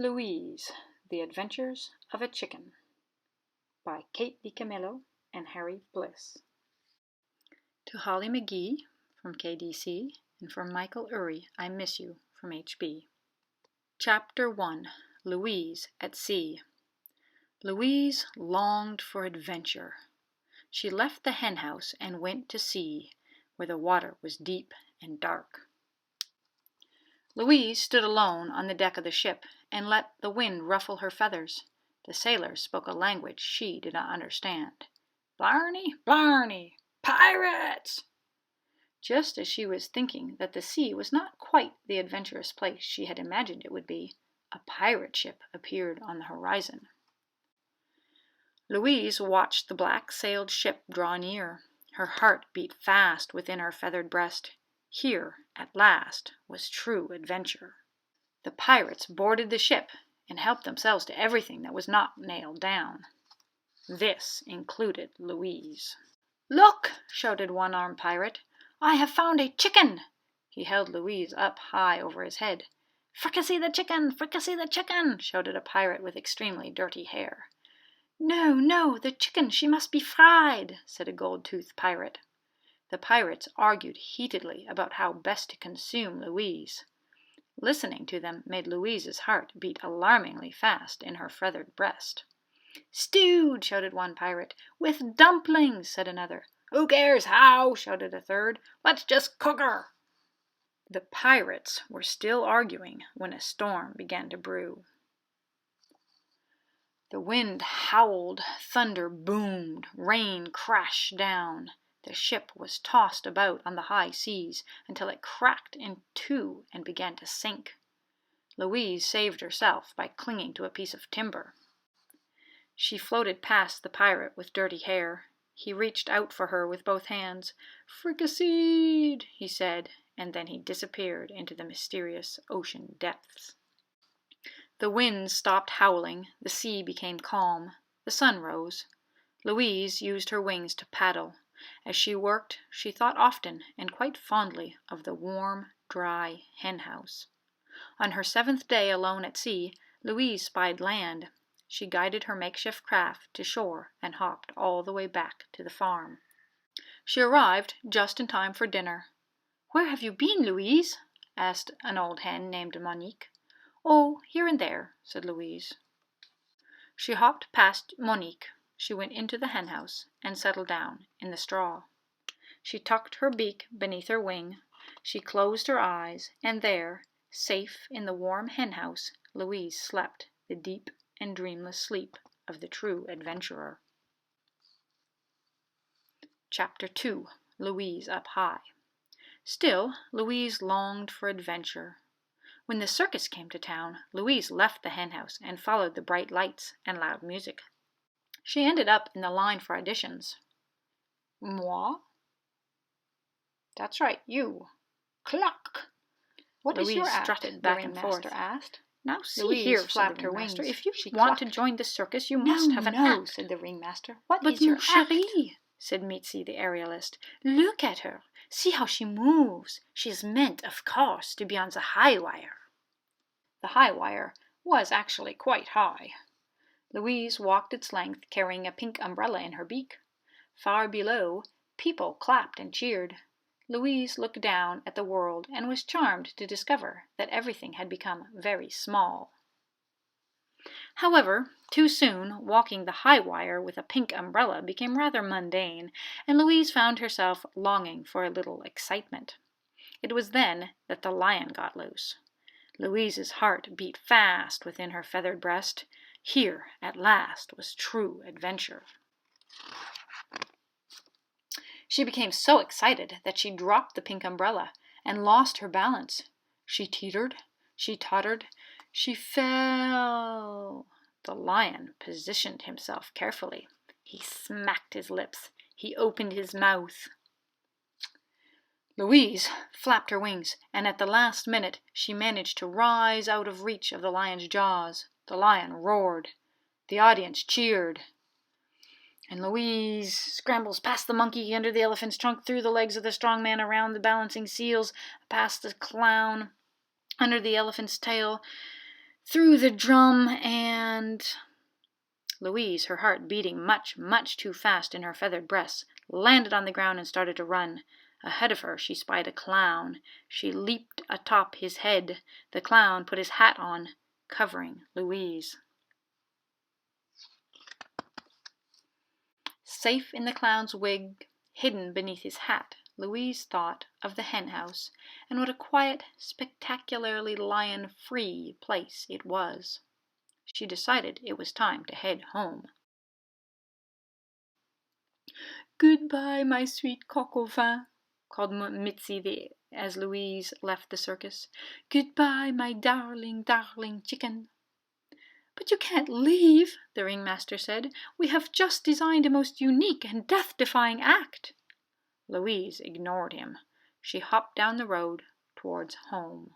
Louise, The Adventures of a Chicken by Kate DiCamillo and Harry Bliss. To Holly McGee from KDC and from Michael Ury, I Miss You from HB. Chapter 1. Louise at Sea. Louise longed for adventure. She left the henhouse and went to sea, where the water was deep and dark. Louise stood alone on the deck of the ship and let the wind ruffle her feathers. The sailors spoke a language she did not understand. Blarney, Blarney, pirates! Just as she was thinking that the sea was not quite the adventurous place she had imagined it would be, a pirate ship appeared on the horizon. Louise watched the black-sailed ship draw near. Her heart beat fast within her feathered breast. Here, at last, was true adventure. The pirates boarded the ship and helped themselves to everything that was not nailed down. This included Louise. "Look!" shouted one-armed pirate. "I have found a chicken!" He held Louise up high over his head. "Fricassee the chicken! Fricassee the chicken!" shouted a pirate with extremely dirty hair. "No, no, the chicken, she must be fried," said a gold-toothed pirate. The pirates argued heatedly about how best to consume Louise. Listening to them made Louise's heart beat alarmingly fast in her feathered breast. "Stewed!" shouted one pirate. "With dumplings!" said another. "Who cares how?" shouted a third. "Let's just cook her!" The pirates were still arguing when a storm began to brew. The wind howled, thunder boomed, rain crashed down. The ship was tossed about on the high seas until it cracked in two and began to sink. Louise saved herself by clinging to a piece of timber. She floated past the pirate with dirty hair. He reached out for her with both hands. "Fricasseed," he said, and then he disappeared into the mysterious ocean depths. The wind stopped howling, the sea became calm, the sun rose. Louise used her wings to paddle. As she worked, she thought often and quite fondly of the warm, dry henhouse. On her 7th day alone at sea, Louise spied land. She guided her makeshift craft to shore and hopped all the way back to the farm. She arrived just in time for dinner. "Where have you been, Louise?" asked an old hen named Monique. "Oh, here and there," said Louise. She hopped past Monique. She went into the henhouse and settled down in the straw. She tucked her beak beneath her wing. She closed her eyes, and there, safe in the warm henhouse, Louise slept the deep and dreamless sleep of the true adventurer. Chapter 2. Louise Up High. Still, Louise longed for adventure. When the circus came to town, Louise left the henhouse and followed the bright lights and loud music. She ended up in the line for auditions. "Moi?" "That's right, you." "Cluck!" "What is your act?" strutted back and forth. Asked. "Now see Louise here," flapped said the her ringmaster. wings. "If you She want to clucked. join the circus, you must have an act," said the ringmaster. "What But is your mon chéri," act?" said Mitzi the aerialist. "Look at her. See how she moves. She is meant, of course, to be on the high wire." The high wire was actually quite high. Louise walked its length carrying a pink umbrella in her beak. Far below, people clapped and cheered. Louise looked down at the world and was charmed to discover that everything had become very small. However, too soon, walking the high wire with a pink umbrella became rather mundane, and Louise found herself longing for a little excitement. It was then that the lion got loose. Louise's heart beat fast within her feathered breast. Here, at last, was true adventure. She became so excited that she dropped the pink umbrella and lost her balance. She teetered, she tottered, she fell. The lion positioned himself carefully. He smacked his lips. He opened his mouth. Louise flapped her wings, and at the last minute she managed to rise out of reach of the lion's jaws. The lion roared. The audience cheered. And Louise scrambles past the monkey, under the elephant's trunk, through the legs of the strong man, around the balancing seals, past the clown, under the elephant's tail, threw the drum and... Louise, her heart beating much, much too fast in her feathered breast, landed on the ground and started to run. Ahead of her she spied a clown. She leaped atop his head. The clown put his hat on, covering Louise. Safe in the clown's wig, hidden beneath his hat, Louise thought of the hen house, and what a quiet, spectacularly lion-free place it was. She decided it was time to head home. "Goodbye, my sweet coq au vin," called Mitzi as Louise left the circus. "Goodbye, my darling, darling chicken." "But you can't leave," the ringmaster said. "We have just designed a most unique and death-defying act." Louise ignored him. She hopped down the road towards home.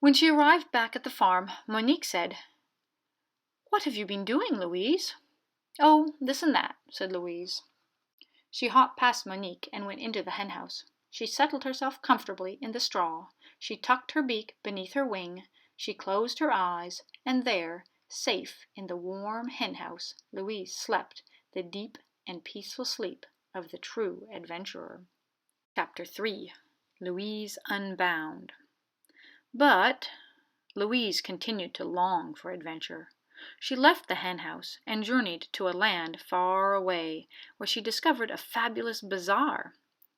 When she arrived back at the farm, Monique said, "What have you been doing, Louise?" "Oh, this and that," said Louise. She hopped past Monique and went into the henhouse. She settled herself comfortably in the straw. She tucked her beak beneath her wing. She closed her eyes, and there, safe in the warm henhouse, Louise slept the deep and peaceful sleep of the true adventurer. Chapter 3. Louise Unbound. But Louise continued to long for adventure. She left the henhouse and journeyed to a land far away, where she discovered a fabulous bazaar.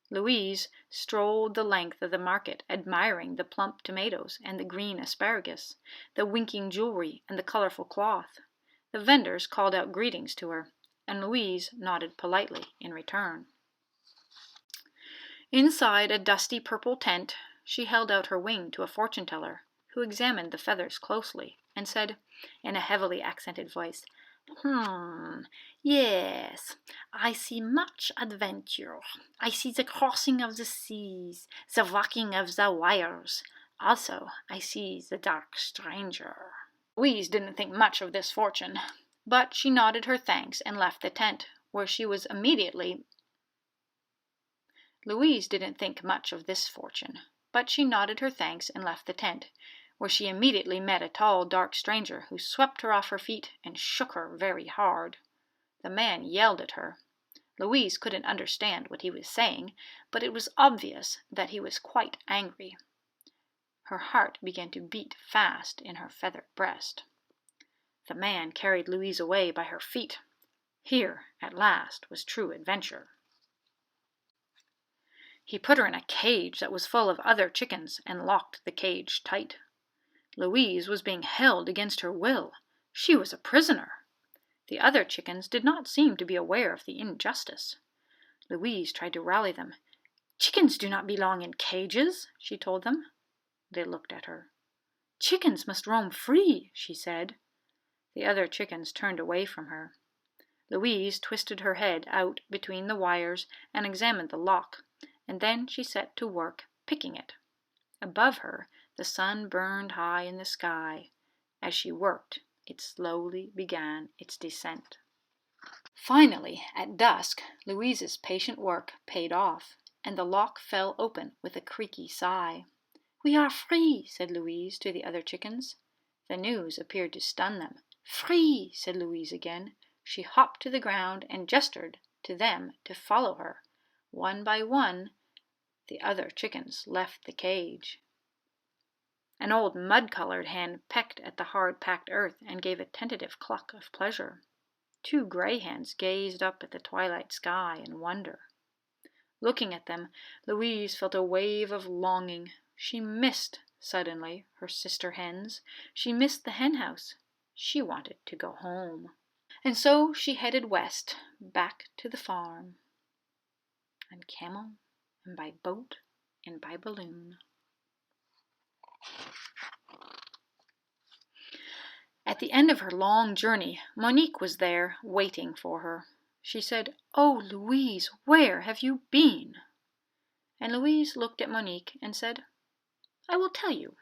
Louise strolled the length of the market, admiring the plump tomatoes and the green asparagus, the winking jewelry and the colorful cloth. The vendors called out greetings to her, and Louise nodded politely in return. Inside a dusty purple tent, she held out her wing to a fortune-teller, who examined the feathers closely and said, in a heavily accented voice, Yes, I see much adventure. I see the crossing of the seas, the walking of the wires. Also, I see the dark stranger." Louise didn't think much of this fortune, but she nodded her thanks and left the tent, where she was immediately... Louise didn't think much of this fortune, but she nodded her thanks and left the tent, where she immediately met a tall, dark stranger who swept her off her feet and shook her very hard. The man yelled at her. Louise couldn't understand what he was saying, but it was obvious that he was quite angry. Her heart began to beat fast in her feathered breast. The man carried Louise away by her feet. Here, at last, was true adventure. He put her in a cage that was full of other chickens and locked the cage tight. Louise was being held against her will. She was a prisoner. The other chickens did not seem to be aware of the injustice. Louise tried to rally them. "Chickens do not belong in cages," she told them. They looked at her. "Chickens must roam free," she said. The other chickens turned away from her. Louise twisted her head out between the wires and examined the lock, and then she set to work picking it. Above her, the sun burned high in the sky. As she worked, it slowly began its descent. Finally, at dusk, Louise's patient work paid off, and the lock fell open with a creaky sigh. "We are free," said Louise to the other chickens. The news appeared to stun them. "Free," said Louise again. She hopped to the ground and gestured to them to follow her. One by one, the other chickens left the cage. An old mud-colored hen pecked at the hard-packed earth and gave a tentative cluck of pleasure. 2 gray hens gazed up at the twilight sky in wonder. Looking at them, Louise felt a wave of longing. She missed, suddenly, her sister hens. She missed the henhouse. She wanted to go home. And so she headed west, back to the farm. On camel, and by boat, and by balloon. At the end of her long journey, Monique was there, waiting for her. She said, "Oh, Louise, where have you been?" And Louise looked at Monique and said, "I will tell you."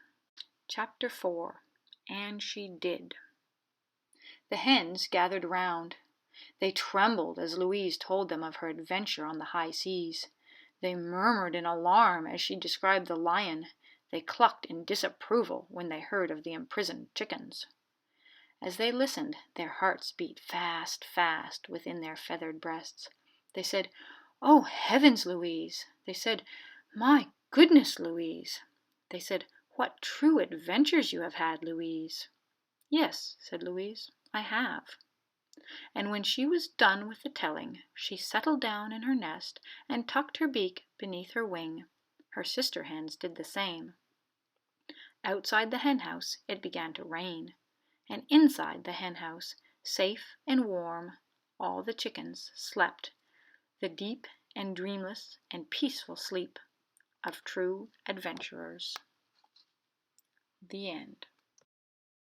Chapter 4. And she did. The hens gathered round. They trembled as Louise told them of her adventure on the high seas. They murmured in alarm as she described the lion. They clucked in disapproval when they heard of the imprisoned chickens. As they listened, their hearts beat fast, fast within their feathered breasts. They said, "Oh, heavens, Louise!" They said, "My goodness, Louise!" They said, "What true adventures you have had, Louise!" "Yes," said Louise, "I have." And when she was done with the telling, she settled down in her nest and tucked her beak beneath her wing. Her sister hens did the same. Outside the henhouse it began to rain, and inside the henhouse, safe and warm, all the chickens slept the deep and dreamless and peaceful sleep of true adventurers. The end.